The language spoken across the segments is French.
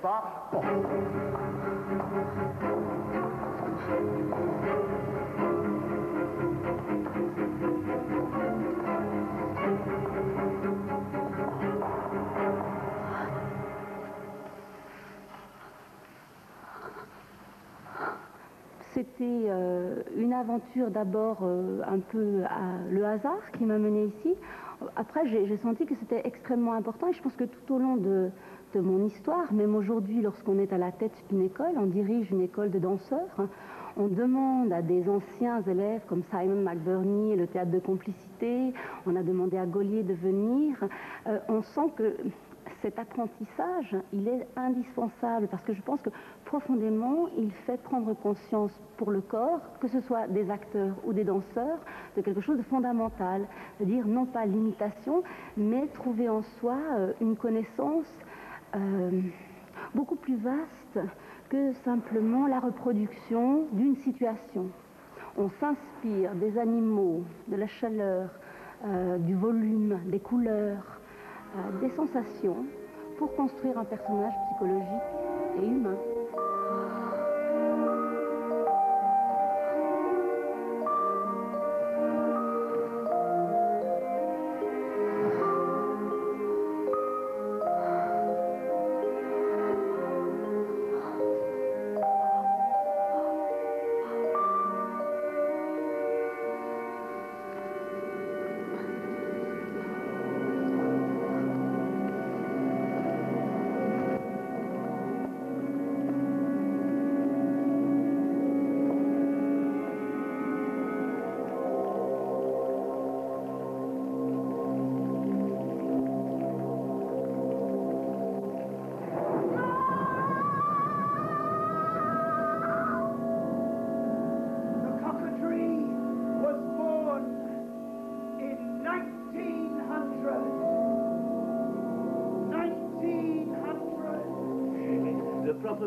pas. Bon. C'était une aventure d'abord un peu le hasard qui m'a menée ici. Après, j'ai senti que c'était extrêmement important et je pense que tout au long de mon histoire, même aujourd'hui, lorsqu'on est à la tête d'une école, on dirige une école de danseurs, on demande à des anciens élèves comme Simon McBurney et le théâtre de complicité, on a demandé à Gaulier de venir. On sent que cet apprentissage, il est indispensable parce que je pense que profondément, il fait prendre conscience pour le corps, que ce soit des acteurs ou des danseurs, de quelque chose de fondamental. C'est-à-dire non pas l'imitation, mais trouver en soi une connaissance beaucoup plus vaste que simplement la reproduction d'une situation. On s'inspire des animaux, de la chaleur, du volume, des couleurs, des sensations pour construire un personnage psychologique et humain.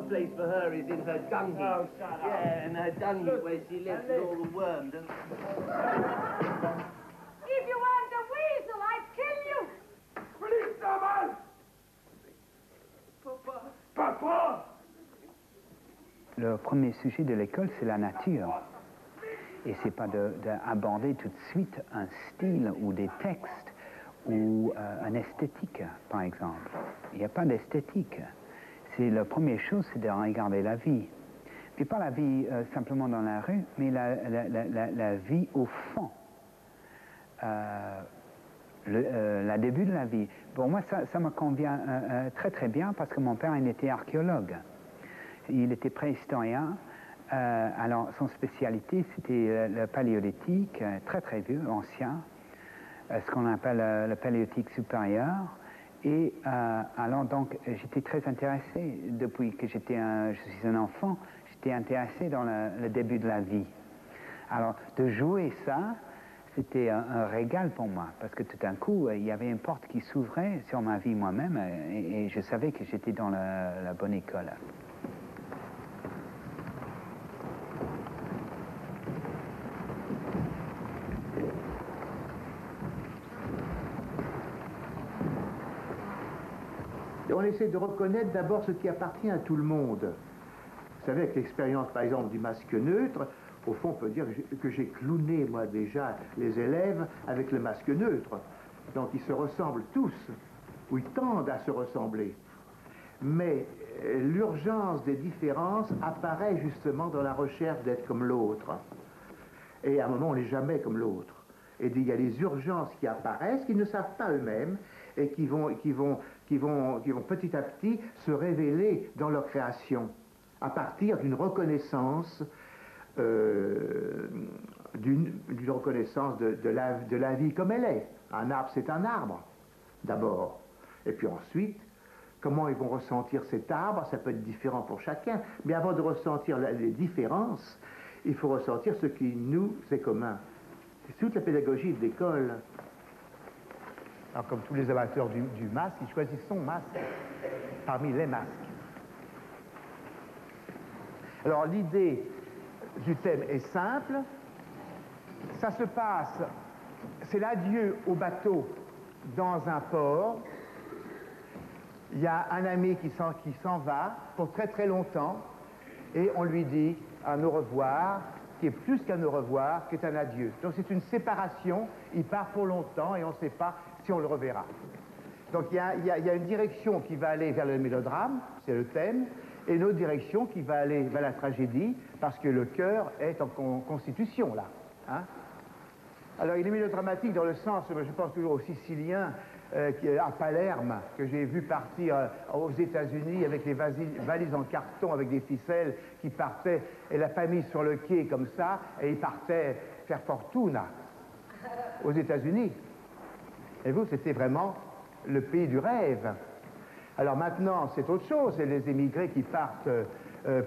Place for her is in her dung heap. Oh, shut up. Yeah, in her dung heap where she lives with all the worms. If you weren't a weasel, I'd kill you! Police, man! Papa! Papa! Le premier sujet de l'école, c'est la nature. Et c'est pas d'aborder tout de suite un style ou des textes ou une esthétique, par exemple. Il n'y a pas d'esthétique. La première chose, c'est de regarder la vie. Et pas la vie simplement dans la rue, mais la vie au fond. Le début de la vie. Pour moi, ça me convient très très bien parce que mon père, il était archéologue. Il était préhistorien. Alors, son spécialité, c'était le paléolithique, très très vieux, ancien, ce qu'on appelle le paléolithique supérieur. Et alors donc j'étais très intéressé depuis que je suis un enfant, j'étais intéressé dans le début de la vie. Alors de jouer ça, c'était un régal pour moi parce que tout d'un coup il y avait une porte qui s'ouvrait sur ma vie moi-même et je savais que j'étais dans la bonne école. On essaie de reconnaître d'abord ce qui appartient à tout le monde. Vous savez, avec l'expérience, par exemple, du masque neutre, au fond, on peut dire que j'ai clowné, moi, déjà, les élèves avec le masque neutre. Donc, ils se ressemblent tous, ou ils tendent à se ressembler. Mais l'urgence des différences apparaît justement dans la recherche d'être comme l'autre. Et à un moment, on n'est jamais comme l'autre. Et il y a des urgences qui apparaissent, qu'ils ne savent pas eux-mêmes, et qui vont petit à petit se révéler dans leur création, à partir d'une reconnaissance, d'une reconnaissance de la vie comme elle est. Un arbre, c'est un arbre, d'abord. Et puis ensuite, comment ils vont ressentir cet arbre, ça peut être différent pour chacun. Mais avant de ressentir les différences, il faut ressentir ce qui nous est commun. C'est toute la pédagogie de l'école. Alors, comme tous les amateurs du masque, ils choisissent son masque parmi les masques. Alors, l'idée du thème est simple. Ça se passe, c'est l'adieu au bateau dans un port. il y a un ami qui s'en va pour très très longtemps, et on lui dit un au revoir, qui est plus qu'un au revoir, qui est un adieu. Donc c'est une séparation, il part pour longtemps et on ne sait pas si on le reverra. Donc il y a une direction qui va aller vers le mélodrame, c'est le thème, et une autre direction qui va aller vers la tragédie, parce que le cœur est en constitution là. Hein? Alors il est mélodramatique dans le sens, je pense toujours aux Siciliens, à Palerme, que j'ai vu partir aux États-Unis avec les valises en carton avec des ficelles qui partaient, et la famille sur le quai comme ça, et ils partaient faire fortuna aux États-Unis. Et vous, c'était vraiment le pays du rêve. Alors maintenant, c'est autre chose, c'est les émigrés qui partent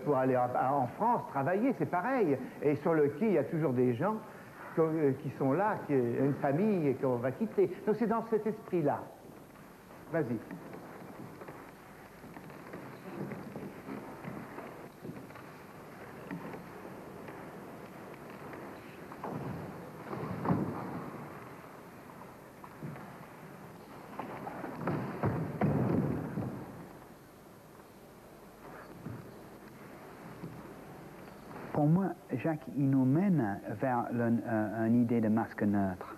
pour aller en France travailler, c'est pareil. Et sur le quai, il y a toujours des gens qui sont là, une famille et qu'on va quitter. Donc c'est dans cet esprit-là. Vas-y. Pour moi, Jacques, il nous mène vers une idée de masque neutre.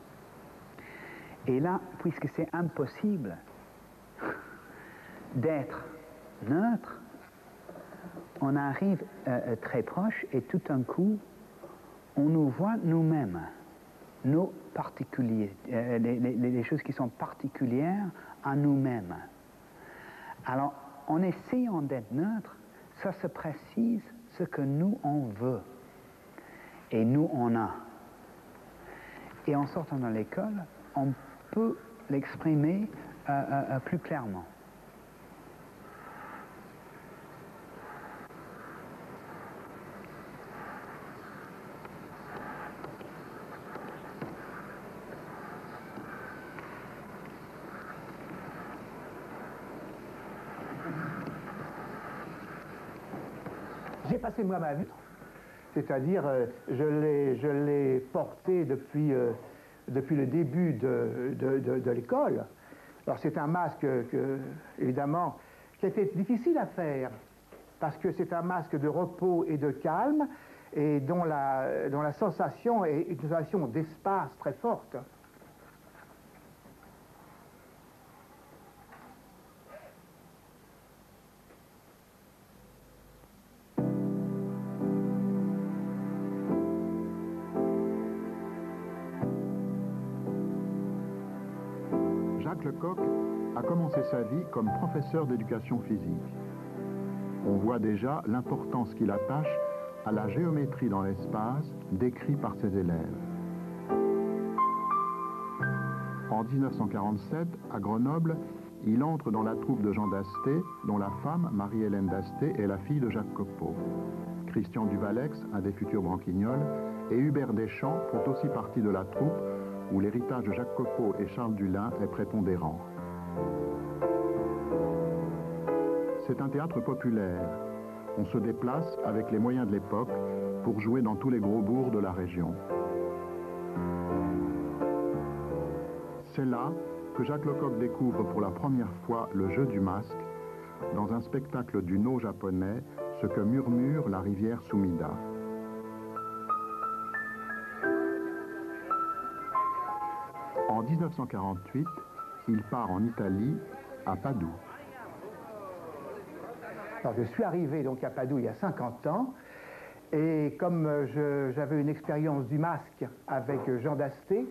Et là, puisque c'est impossible d'être neutre, on arrive très proche et tout d'un coup, on nous voit nous-mêmes, nos particuliers, les choses qui sont particulières à nous-mêmes. Alors, en essayant d'être neutre, ça se précise ce que nous on veut et nous on a. Et en sortant de l'école, on peut l'exprimer plus clairement. J'ai passé moi ma vie, c'est-à-dire je l'ai porté depuis le début de l'école. Alors c'est un masque évidemment qui était difficile à faire parce que c'est un masque de repos et de calme et dont la sensation est une sensation d'espace très forte. Jacques Lecoq a commencé sa vie comme professeur d'éducation physique. On voit déjà l'importance qu'il attache à la géométrie dans l'espace décrit par ses élèves. En 1947, à Grenoble, il entre dans la troupe de Jean d'Asté, dont la femme, Marie-Hélène d'Asté, est la fille de Jacques Copeau. Christian Duvalex, un des futurs Branquignoles, et Hubert Deschamps font aussi partie de la troupe, où l'héritage de Jacques Copeau et Charles Dulin est prépondérant. C'est un théâtre populaire. On se déplace avec les moyens de l'époque pour jouer dans tous les gros bourgs de la région. C'est là que Jacques Lecoq découvre pour la première fois le jeu du masque, dans un spectacle du no japonais, ce que murmure la rivière Sumida. En 1948, il part en Italie, à Padoue. Alors, je suis arrivé donc à Padoue il y a 50 ans, et comme j'avais une expérience du masque avec Jean d'Asté,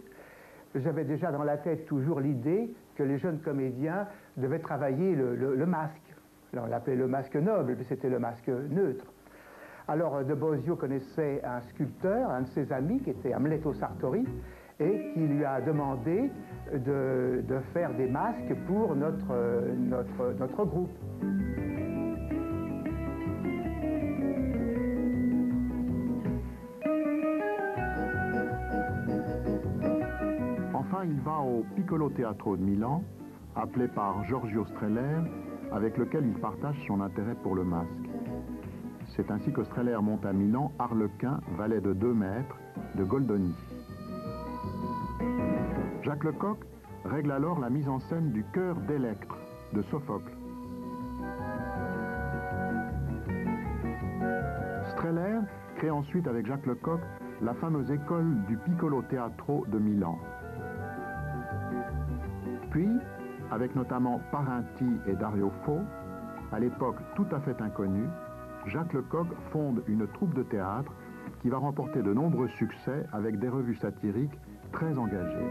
j'avais déjà dans la tête toujours l'idée que les jeunes comédiens devaient travailler le masque. Alors, on l'appelait le masque noble, mais c'était le masque neutre. Alors, de Bosio connaissait un sculpteur, un de ses amis, qui était Amleto Sartori, et qui lui a demandé de faire des masques pour notre groupe. Enfin, il va au Piccolo Teatro de Milan, appelé par Giorgio Streller, avec lequel il partage son intérêt pour le masque. C'est ainsi que Streller monte à Milan Harlequin, valet de 2 mètres, de Goldoni. Jacques Lecoq règle alors la mise en scène du Chœur d'Électre de Sophocle, crée ensuite avec Jacques Lecoq la fameuse école du Piccolo Teatro de Milan. Puis, avec notamment Parenti et Dario Fo, à l'époque tout à fait inconnue, Jacques Lecoq fonde une troupe de théâtre qui va remporter de nombreux succès avec des revues satiriques très engagées.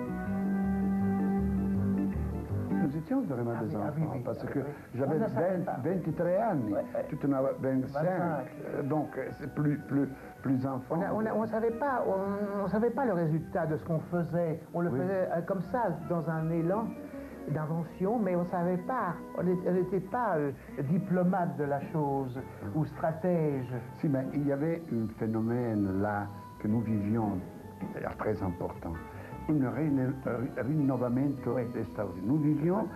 Nous étions vraiment des enfants, parce que j'avais 23 anni, tu en avais 25, donc c'est plus enfant. On savait pas le résultat de ce qu'on faisait. On le faisait comme ça, dans un élan d'invention, mais on savait pas, on n'était pas diplomate de la chose ou stratège. Si, mais il y avait un phénomène là que nous vivions, très important. Un rinnovamento extraordinaire. Nous vivions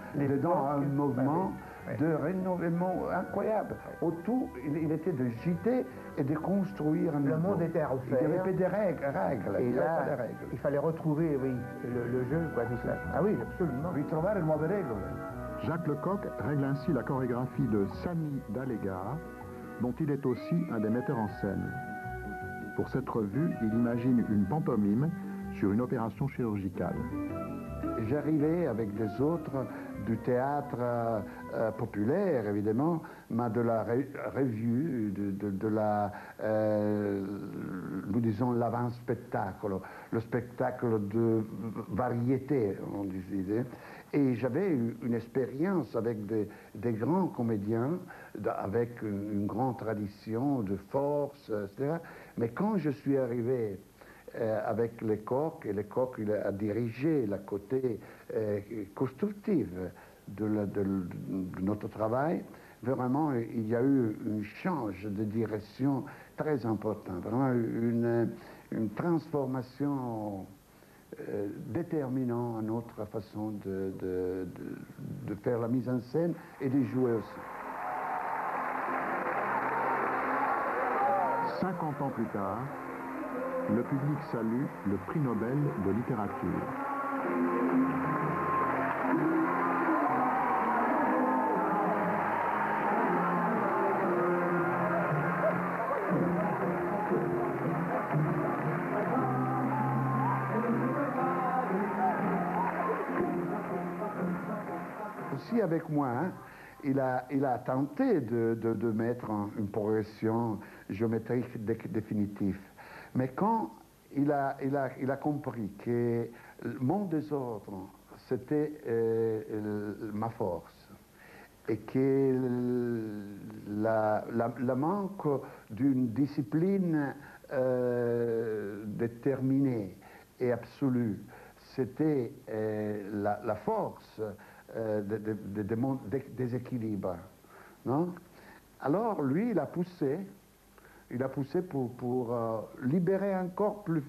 dans un mouvement de renouvellement incroyable. Autour, il était de gîter et de construire un Le monde était à refaire. Il n'y avait pas de règles. Et là, il fallait retrouver, oui, le jeu, quoi, tout ça. Ah oui, absolument. Ritrovare nuove regole. Jacques Lecoq règle ainsi la chorégraphie de Sami Dallega, dont il est aussi un des metteurs en scène. Pour cette revue, il imagine une pantomime sur une opération chirurgicale. J'arrivais avec des autres du théâtre populaire, évidemment, mais de la revue, de la, nous disons, l'avant-spectacle, le spectacle de variété, on disait. Et j'avais eu une expérience avec des grands comédiens, avec une grande tradition de force, etc. Mais quand je suis arrivé avec Lecoq, et Lecoq il a dirigé la côté constructive de notre travail, vraiment il y a eu un change de direction très important, vraiment une transformation déterminant à notre façon de faire la mise en scène et de jouer aussi. 50 ans plus tard, le public salue le prix Nobel de littérature. Aussi avec moi, hein, il a tenté de mettre une progression géométrique définitive. Mais quand il a compris que mon désordre, c'était ma force, et que la manque d'une discipline déterminée et absolue, c'était la force de mon déséquilibre, non? Alors lui, il a poussé pour libérer encore plus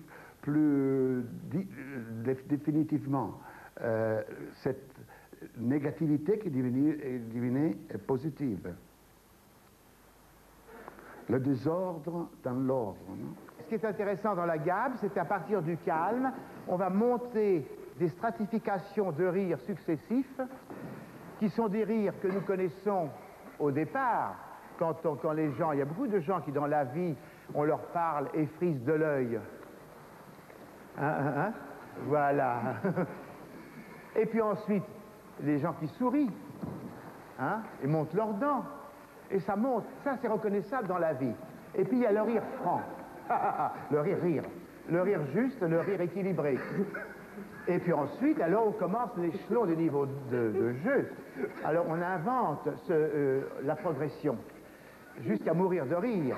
définitivement cette négativité qui devenait positive. Le désordre dans l'ordre. Ce qui est intéressant dans la gamme, c'est qu'à partir du calme, on va monter des stratifications de rires successifs, qui sont des rires que nous connaissons au départ, quand les gens, il y a beaucoup de gens qui dans la vie, on leur parle et frisent de l'œil. Voilà. Et puis ensuite, les gens qui sourient, et montent leurs dents. Et ça monte, ça c'est reconnaissable dans la vie. Et puis il y a le rire franc, le rire, le rire juste, le rire équilibré. Et puis ensuite, alors on commence l'échelon du niveau de jeu. Alors on invente la progression, jusqu'à mourir de rire.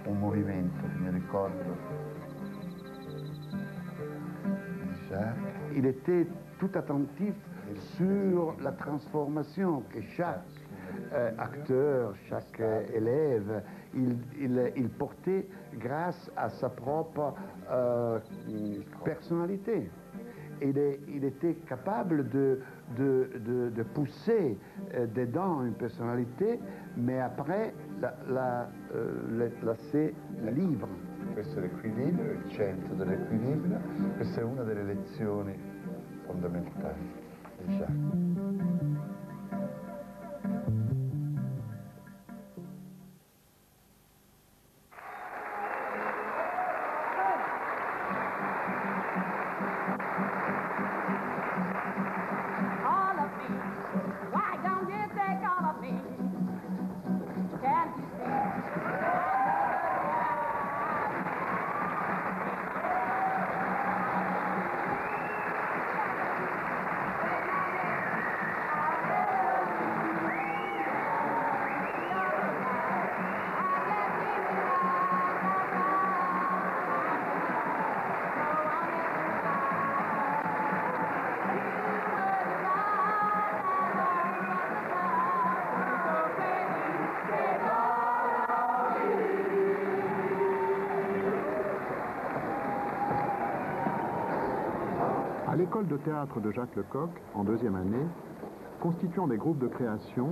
un movimento che mi ricordo di Jacques. Il était tout attentif sur la transformation que chaque acteur, chaque élève, il portait grâce à sa propre personnalité. Il était capable de pousser dedans une personnalité, mais après la laisser libre. Questo è l'equilibrio, il centro dell'equilibrio, questa è una delle lezioni fondamentali di Jacques. All of me, why don't you take all of me? Can't you see? À l'école de théâtre de Jacques Lecoq, en deuxième année, constituant des groupes de création,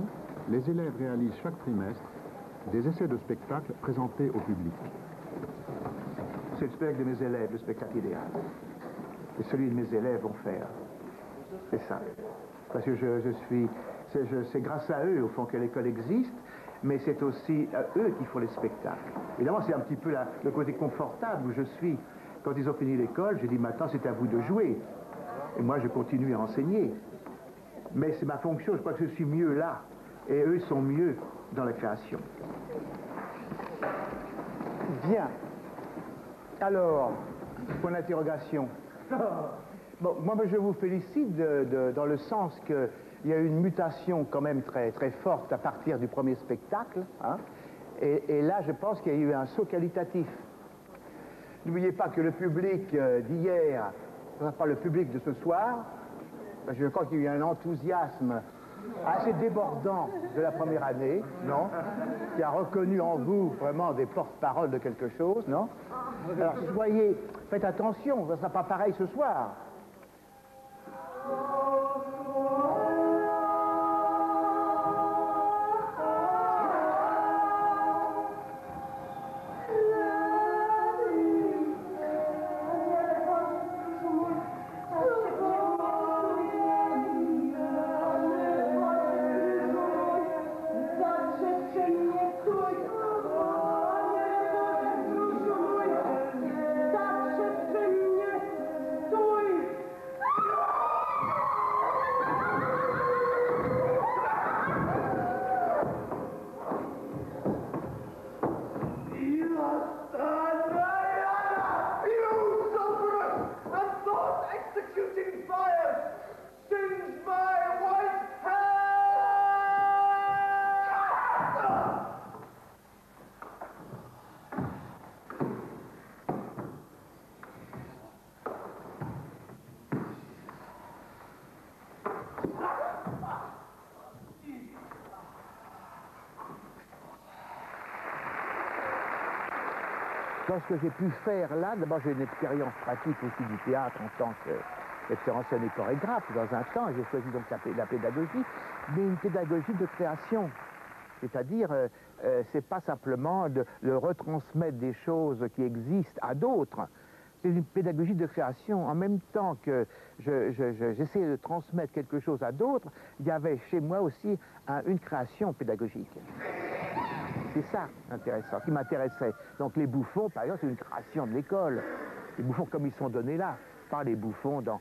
les élèves réalisent chaque trimestre des essais de spectacle présentés au public. C'est le spectacle de mes élèves, le spectacle idéal. Et celui de mes élèves vont faire. C'est ça. Parce que c'est grâce à eux, au fond, que l'école existe, mais c'est aussi à eux qu'il faut les spectacles. Évidemment, c'est un petit peu le côté confortable où je suis. Quand ils ont fini l'école, j'ai dit maintenant c'est à vous de jouer. Et moi je continue à enseigner. Mais c'est ma fonction, je crois que je suis mieux là. Et eux sont mieux dans la création. Bien. Alors, point d'interrogation. Bon, moi je vous félicite dans le sens qu'il y a eu une mutation quand même très, très forte à partir du premier spectacle. Hein, et là je pense qu'il y a eu un saut qualitatif. N'oubliez pas que le public d'hier ne sera pas le public de ce soir. Je crois qu'il y a eu un enthousiasme assez débordant de la première année, non? Qui a reconnu en vous vraiment des porte-paroles de quelque chose, non? Alors faites attention, ça ne sera pas pareil ce soir. Dans ce que j'ai pu faire là, d'abord j'ai une expérience pratique aussi du théâtre en tant que metteur en scène et chorégraphe. Dans un temps, j'ai choisi donc la pédagogie, mais une pédagogie de création. C'est-à-dire, c'est pas simplement de retransmettre des choses qui existent à d'autres. C'est une pédagogie de création. En même temps que j'essayais de transmettre quelque chose à d'autres, il y avait chez moi aussi une création pédagogique. C'est ça intéressant, qui m'intéressait. Donc les bouffons, par exemple, c'est une création de l'école. Les bouffons comme ils sont donnés là, pas les bouffons dans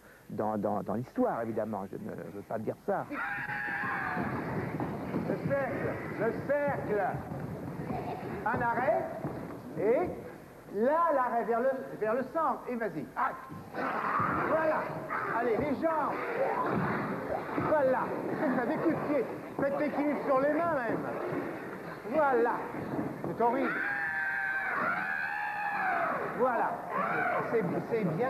l'histoire, évidemment. Je ne veux pas dire ça. Le cercle. Un arrêt, et là, l'arrêt vers le centre. Et vas-y. Voilà. Allez, les jambes. Voilà. Ça des coups de pied. Faites l'équilibre sur les mains même. Voilà. C'est horrible. Voilà. C'est bien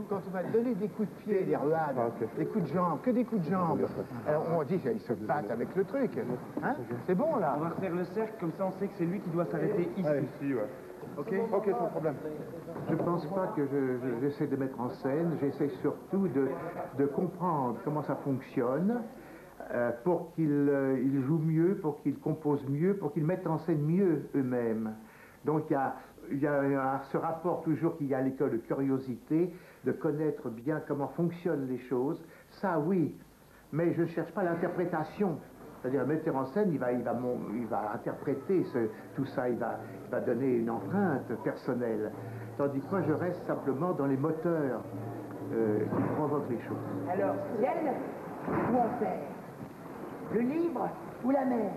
quand on va donner des coups de pied, des ruades, des coups de jambes, que des coups de jambes. Alors on dit qu'ils se battent avec le truc. Hein? C'est bon là. On va refaire le cercle, comme ça on sait que c'est lui qui doit s'arrêter ici. Ici, ouais. Ok, sans problème. Je ne pense pas que j'essaie de mettre en scène, j'essaie surtout de comprendre comment ça fonctionne pour qu'ils jouent mieux, pour qu'ils composent mieux, pour qu'ils mettent en scène mieux eux-mêmes. Donc il y a ce rapport toujours qu'il y a à l'école de curiosité, de connaître bien comment fonctionnent les choses, ça oui, mais je ne cherche pas l'interprétation. C'est-à-dire, le metteur en scène, il va interpréter tout ça, il va donner une empreinte personnelle. Tandis que moi, je reste simplement dans les moteurs qui provoquent les choses. Alors, ciel ou enfer? Le livre ou la mer?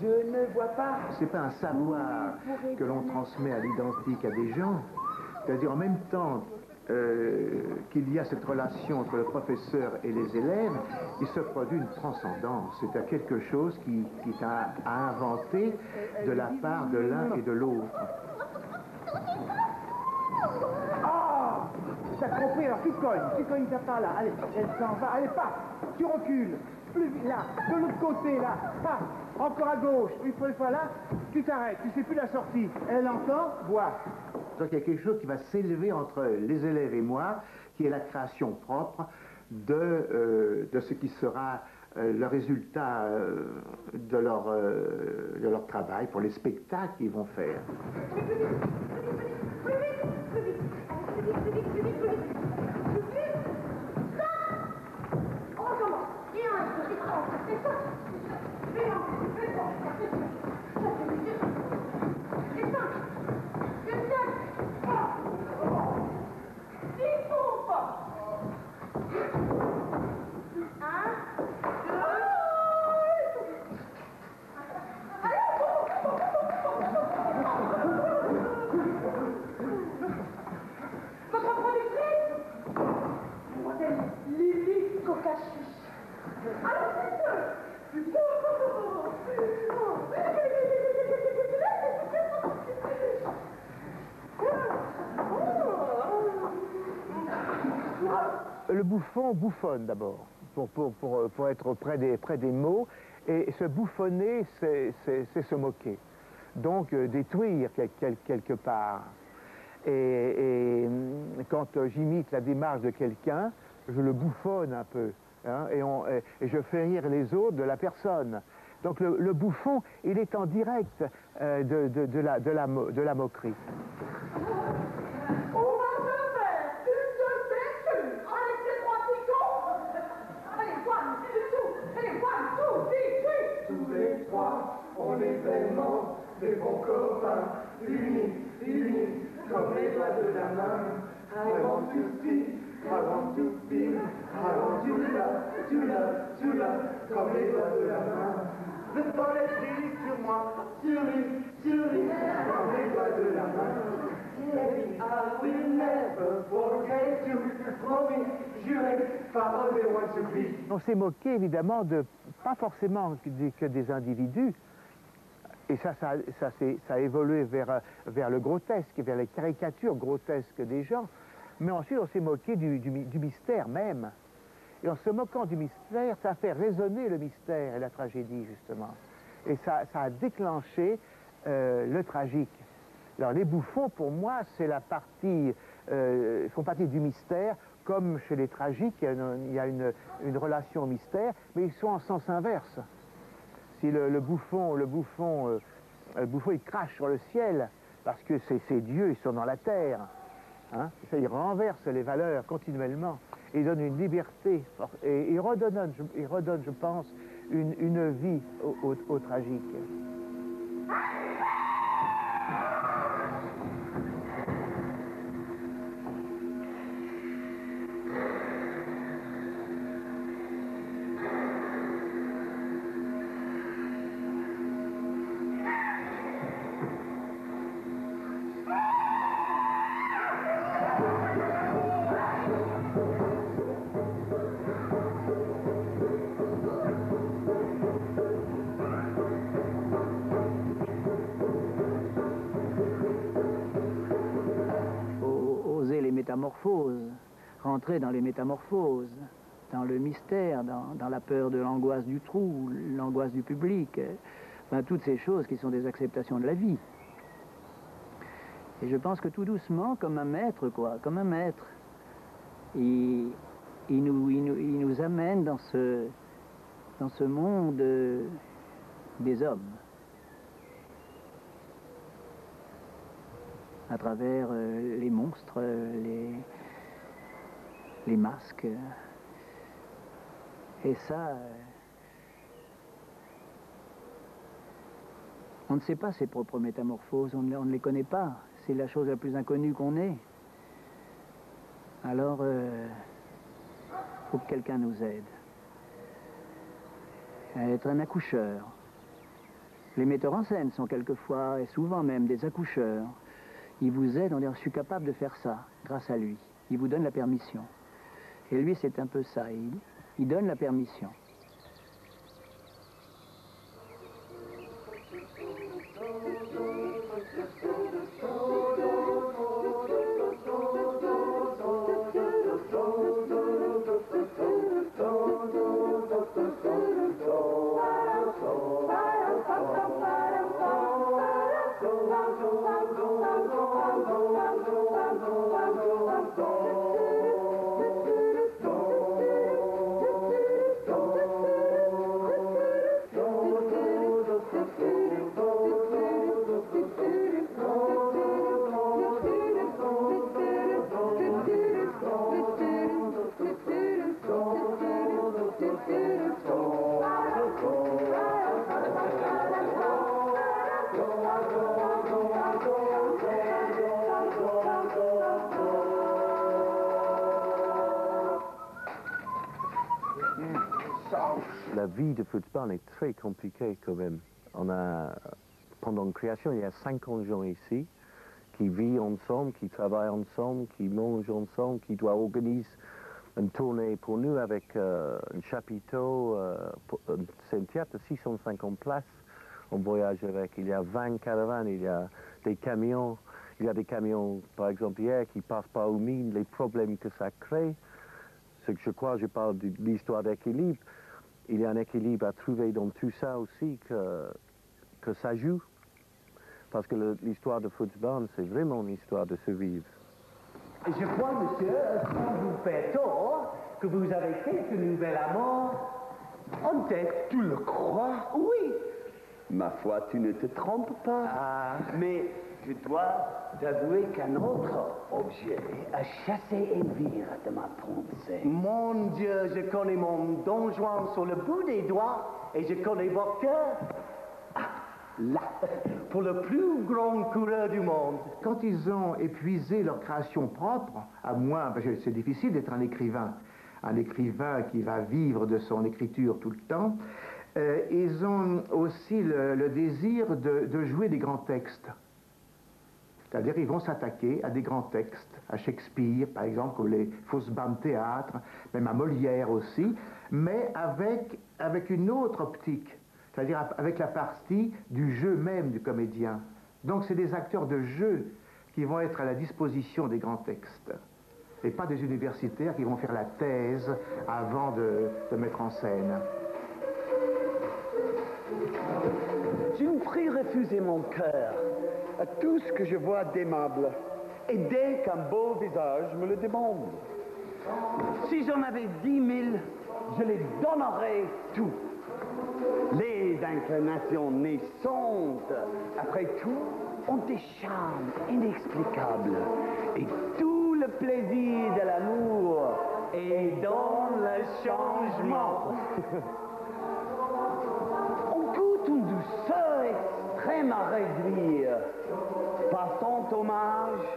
Je ne vois pas. C'est pas un savoir que l'on transmet à l'identique à des gens. C'est-à-dire, en même temps qu'il y a cette relation entre le professeur et les élèves, il se produit une transcendance. C'est quelque chose qui est à inventer de la part de l'un et de l'autre. Ah! T'as compris, alors tu cognes ta part là. Allez, elle s'en va. Allez, pas! Tu recules. Plus vite, là, de l'autre côté, là. Pas! Encore à gauche. Une fois là, tu t'arrêtes. Tu sais plus la sortie. Elle entend, bois. Donc il y a quelque chose qui va s'élever entre les élèves et moi, qui est la création propre de ce qui sera le résultat de leur travail pour les spectacles qu'ils vont faire. Le bouffon bouffonne d'abord, pour être près des mots, et se bouffonner, c'est se moquer. Donc détruire quelque part. Et quand j'imite la démarche de quelqu'un, je le bouffonne un peu, hein, et je fais rire les autres de la personne. Donc le bouffon, il est en direct de la moquerie. On est vraiment des bons copains, unis, comme les doigts de la main. I want to see, I want to feel, I want to love, comme les doigts de la main. Le soleil brille sur moi, sur lui, comme les doigts de la main. Baby, I will never forget you, promis, juré, parole de moi sur lui. On s'est moqué évidemment pas forcément que des individus, et ça a évolué vers le grotesque, vers les caricatures grotesques des gens, mais ensuite on s'est moqué du mystère même. Et en se moquant du mystère, ça a fait résonner le mystère et la tragédie justement. Et ça a déclenché le tragique. Alors les bouffons, pour moi, c'est font partie du mystère, comme chez les tragiques, il y a une relation au mystère, mais ils sont en sens inverse. Si le bouffon, il crache sur le ciel, parce que c'est Dieu, ils sont dans la terre. Hein, ça, il renverse les valeurs continuellement, et il donne une liberté, et il redonne, je pense, une vie au tragique. métamorphoses, rentrer dans les métamorphoses, dans le mystère, dans la peur de l'angoisse du trou, l'angoisse du public, ben, toutes ces choses qui sont des acceptations de la vie. Et je pense que tout doucement, comme un maître, quoi, comme un maître, il nous amène dans ce monde des hommes, à travers les monstres, les masques. Et ça, on ne sait pas ses propres métamorphoses, on ne les connaît pas. C'est la chose la plus inconnue qu'on ait. Alors, faut que quelqu'un nous aide à être un accoucheur. Les metteurs en scène sont quelquefois, et souvent même, des accoucheurs. Ils vous aident, on dit, je suis capable de faire ça, grâce à lui. Il vous donne la permission. Et lui, c'est un peu ça, il donne la permission. La vie de Futzbahn est très compliquée quand même. Pendant la création, il y a 50 gens ici qui vivent ensemble, qui travaillent ensemble, qui mangent ensemble, qui doivent organiser une tournée pour nous avec un chapiteau, c'est un théâtre de 650 places. On voyage avec, il y a 20 caravanes, il y a des camions. Il y a des camions, par exemple, hier, qui passent par aux mines, les problèmes que ça crée. Ce que je crois, je parle de l'histoire d'équilibre. Il y a un équilibre à trouver dans tout ça aussi, que ça joue. Parce que l'histoire de Futzbahn, c'est vraiment une histoire de survivre. Je crois, monsieur, sans vous faire tort, que vous avez quelques nouvelles amours en tête. Tu le crois? Oui. Ma foi, tu ne te trompes pas. Ah, mais je dois t'avouer qu'un autre objet a chassé Elvire de ma pensée. Mon Dieu, je connais mon Don Juan sur le bout des doigts et je connais votre cœur. Ah, là, pour le plus grand coureur du monde. Quand ils ont épuisé leur création propre, à moins, parce que c'est difficile d'être un écrivain qui va vivre de son écriture tout le temps, ils ont aussi le désir de jouer des grands textes. C'est-à-dire ils vont s'attaquer à des grands textes, à Shakespeare par exemple, comme les Futzbahn Théâtre, même à Molière aussi, mais avec une autre optique, c'est-à-dire avec la partie du jeu même du comédien. Donc c'est des acteurs de jeu qui vont être à la disposition des grands textes, et pas des universitaires qui vont faire la thèse avant de mettre en scène. Je ne prie refuser mon cœur à tout ce que je vois d'aimable, et dès qu'un beau visage me le demande. Si j'en avais 10 000, je les donnerais tout. Les inclinations naissantes, après tout, ont des charmes inexplicables, Et tout le plaisir de l'amour est dans le changement. on goûte une douceur extrême à réduire. Par son hommage,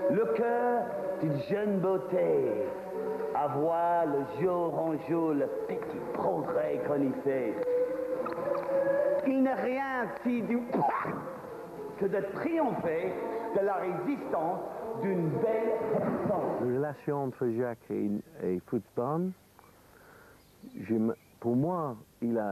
le cœur d'une jeune beauté, à voir le jour en jour le petit progrès qu'on y fait. Il n'est rien si doux que de triompher de la résistance d'une belle personne. La relation entre Jacques et Futzbahn, pour moi, il a